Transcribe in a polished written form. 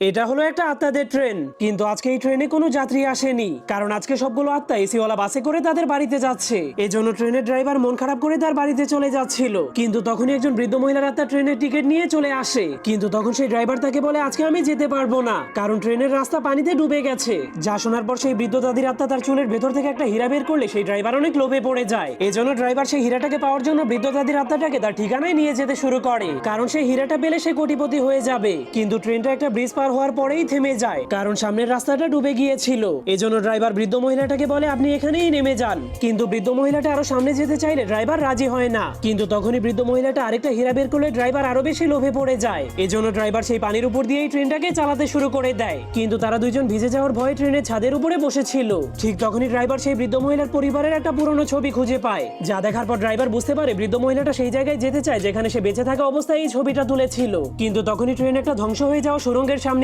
এটা হলো একটা আত্মাদের ট্রেন, কিন্তু আজকে এই ট্রেনে কোনো যাত্রী আসেনি, কারণ আজকে সবগুলো আত্মা এসিওয়ালা বাসে করে তাদের বাড়িতে যাচ্ছে। এজন্য ট্রেনের ড্রাইভার মন খারাপ করে তার বাড়িতে চলে যাচ্ছিল, কিন্তু তখনই একজন বৃদ্ধ মহিলার আত্মা ট্রেনের টিকিট নিয়ে চলে আসে। কিন্তু তখন সেই ড্রাইভার তাকে বলে, আজকে আমি যেতে পারবো না, কারণ ট্রেনের রাস্তা পানিতে ডুবে গেছে। যা শোনার পর সেই বৃদ্ধ দাদির আত্মা তার চুলের ভেতর থেকে একটা হীরা বের করলে সেই ড্রাইভার অনেক লোভে পড়ে যায়। এজন্য ড্রাইভার সেই হীরাটাকে পাওয়ার জন্য বৃদ্ধ দাদির আত্মাটাকে তার ঠিকানায় নিয়ে যেতে শুরু করে, কারণ সেই হীরাটা পেলে সে কোটিপতি হয়ে যাবে। কিন্তু ট্রেনটা একটা ব্রিজ পার হওয়ার পরেই থেমে যায়, কারণ সামনের রাস্তাটা ডুবে গিয়েছিল। এজন্য ড্রাইভার বৃদ্ধ মহিলাটাকে বলে, আপনি এখানেই নেমে যান। কিন্তু বৃদ্ধ মহিলাটা আরো সামনে যেতে চাইলে ড্রাইভার রাজি হয় না। কিন্তু তখনই বৃদ্ধ মহিলাটা আরেকটা হীরা বের করলে ড্রাইভার আরো বেশি লোভে পড়ে যায়। এজন্য ড্রাইভার সেই পানির উপর দিয়েই ট্রেনটাকে চালাতে শুরু করে দেয়। কিন্তু তারা দুইজন ভিজে যাওয়ার ভয়ে ট্রেনের ছাদের উপরে বসেছিল। ঠিক তখনই ড্রাইভার সেই বৃদ্ধ মহিলার পরিবারের একটা পুরনো ছবি খুঁজে পায়, যা দেখার পর ড্রাইভার বুঝতে পারে বৃদ্ধ মহিলাটা সেই জায়গায় যেতে চায় যেখানে সে বেঁচে থাকা অবস্থায় এই ছবিটা তুলেছিল। কিন্তু তখনই ট্রেন একটা ধ্বংস হয়ে যাওয়া সুড়ঙ্গের সামনে